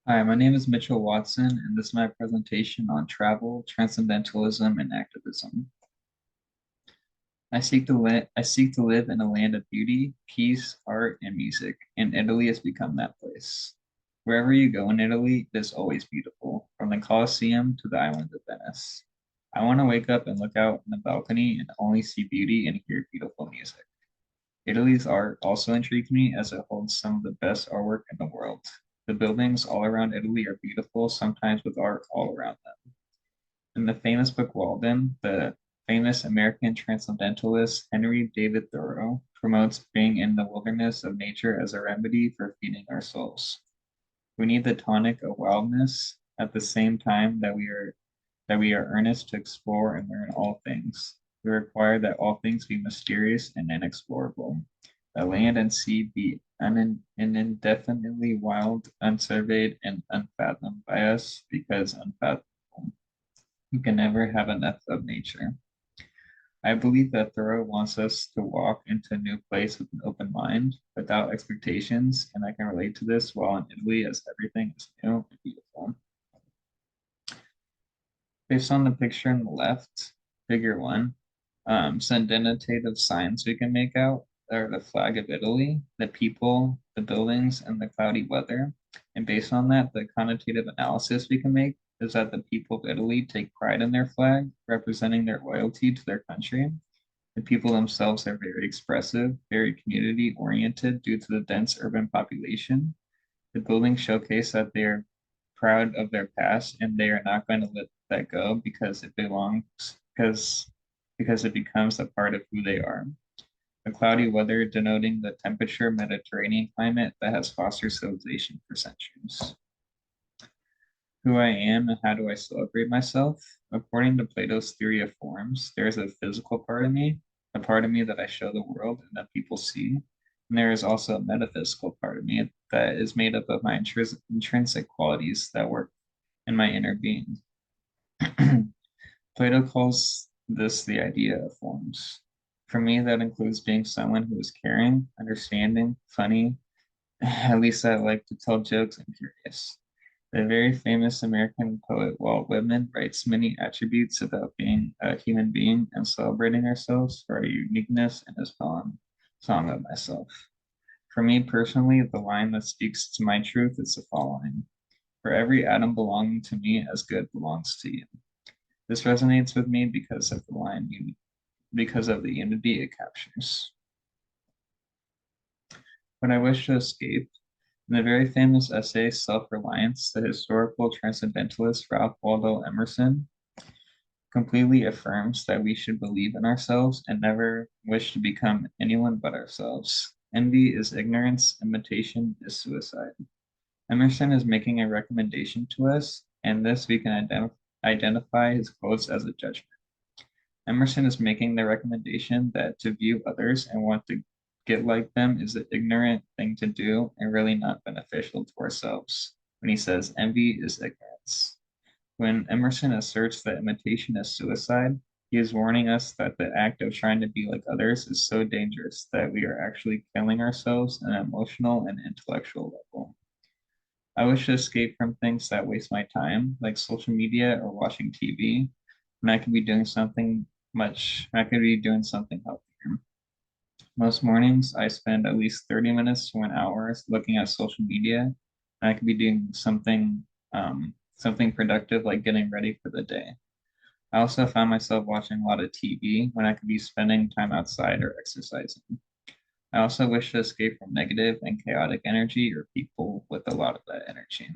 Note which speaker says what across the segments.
Speaker 1: Hi, my name is Mitchell Watson, and this is my presentation on travel, transcendentalism, and activism. I seek to live in a land of beauty, peace, art, and music, and Italy has become that place. Wherever you go in Italy, it is always beautiful, from the Colosseum to the island of Venice. I want to wake up and look out on the balcony and only see beauty and hear beautiful music. Italy's art also intrigues me as it holds some of the best artwork in the world. The buildings all around Italy are beautiful, sometimes with art all around them. In the famous book Walden, the famous American transcendentalist Henry David Thoreau promotes being in the wilderness of nature as a remedy for feeding our souls. We need the tonic of wildness at the same time that we are earnest to explore and learn all things. We require that all things be mysterious and inexplorable, that land and sea be indefinitely wild, unsurveyed, and unfathomed by us, because unfathomable. You can never have enough of nature. I believe that Thoreau wants us to walk into a new place with an open mind, without expectations, and I can relate to this while in Italy as everything is new and beautiful. Based on the picture on the left, figure one, some denotative signs we can make out are the flag of Italy, the people, the buildings, and the cloudy weather. And based on that, the connotative analysis we can make is that the people of Italy take pride in their flag, representing their loyalty to their country. The people themselves are very expressive, very community oriented due to the dense urban population. The buildings showcase that they are proud of their past and they are not going to let that go because it belongs because it becomes a part of who they are. The cloudy weather denoting the temperature Mediterranean climate that has fostered civilization for centuries. Who I am and how do I celebrate myself? According to Plato's theory of forms, there is a physical part of me, a part of me that I show the world and that people see. And there is also a metaphysical part of me that is made up of my intrinsic qualities that work in my inner being. Plato calls this the idea of forms. For me, that includes being someone who is caring, understanding, funny, at least I like to tell jokes and curious. The very famous American poet Walt Whitman writes many attributes about being a human being and celebrating ourselves for our uniqueness in his poem, Song of Myself. For me personally, the line that speaks to my truth is the following: for every atom belonging to me as good belongs to you. This resonates with me because of because of the unity it captures. When I wish to escape, in the very famous essay Self-Reliance, the historical transcendentalist Ralph Waldo Emerson completely affirms that we should believe in ourselves and never wish to become anyone but ourselves. Envy is ignorance, imitation is suicide. Emerson is making a recommendation to us, and this we can identify his quotes as a judgment. Emerson is making the recommendation that to view others and want to get like them is an ignorant thing to do and really not beneficial to ourselves. When he says envy is ignorance. When Emerson asserts that imitation is suicide, he is warning us that the act of trying to be like others is so dangerous that we are actually killing ourselves on an emotional and intellectual level. I wish to escape from things that waste my time, like social media or watching TV, when I could be doing something healthier. Most mornings, I spend at least 30 minutes to 1 hour looking at social media, and I could be doing something productive like getting ready for the day. I also find myself watching a lot of TV when I could be spending time outside or exercising. I also wish to escape from negative and chaotic energy or people with a lot of that energy.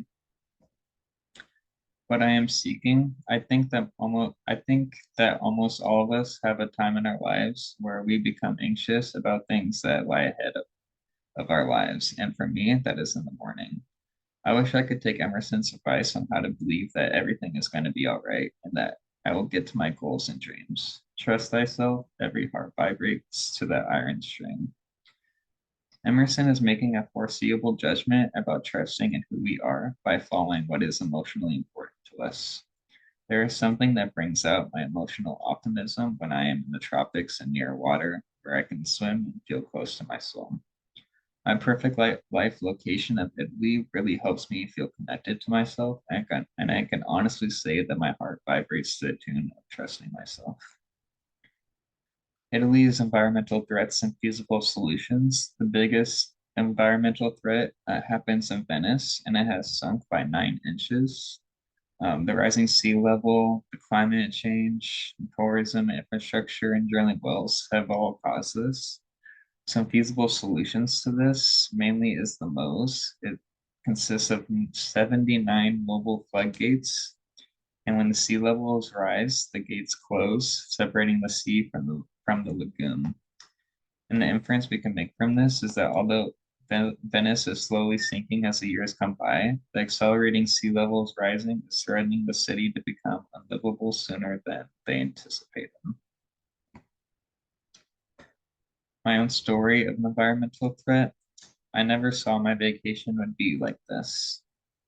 Speaker 1: What I am seeking, I think that almost all of us have a time in our lives where we become anxious about things that lie ahead of our lives. And for me, that is in the morning. I wish I could take Emerson's advice on how to believe that everything is going to be all right and that I will get to my goals and dreams. Trust thyself, every heart vibrates to that iron string. Emerson is making a foreseeable judgment about trusting in who we are by following what is emotionally important to us. There is something that brings out my emotional optimism when I am in the tropics and near water where I can swim and feel close to my soul. My perfect life location of Italy really helps me feel connected to myself, and I can honestly say that my heart vibrates to the tune of trusting myself. Italy's environmental threats and feasible solutions. The biggest environmental threat happens in Venice, and it has sunk by 9 inches. The rising sea level, the climate change, tourism, infrastructure, and drilling wells have all caused this. Some feasible solutions to this mainly is the MOSE. It consists of 79 mobile floodgates, and when the sea levels rise, the gates close, separating the sea from the lagoon. And the inference we can make from this is that although Venice is slowly sinking as the years come by, the accelerating sea levels rising is threatening the city to become unlivable sooner than they anticipated. My own story of an environmental threat. I never saw my vacation would be like this.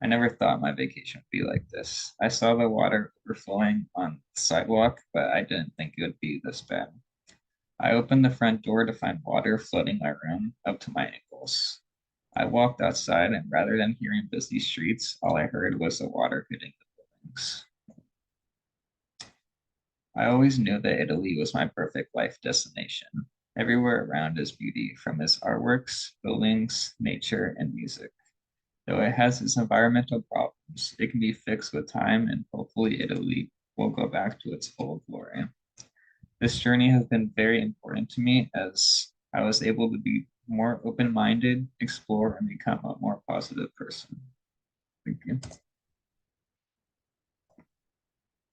Speaker 1: I never thought my vacation would be like this. I saw the water overflowing on the sidewalk, but I didn't think it would be this bad. I opened the front door to find water flooding my room up to my ankles. I walked outside, and rather than hearing busy streets, all I heard was the water hitting the buildings. I always knew that Italy was my perfect life destination. Everywhere around is beauty, from its artworks, buildings, nature, and music. Though it has its environmental problems, it can be fixed with time, and hopefully Italy will go back to its full glory. This journey has been very important to me as I was able to be more open minded, explore, and become a more positive person. Thank you.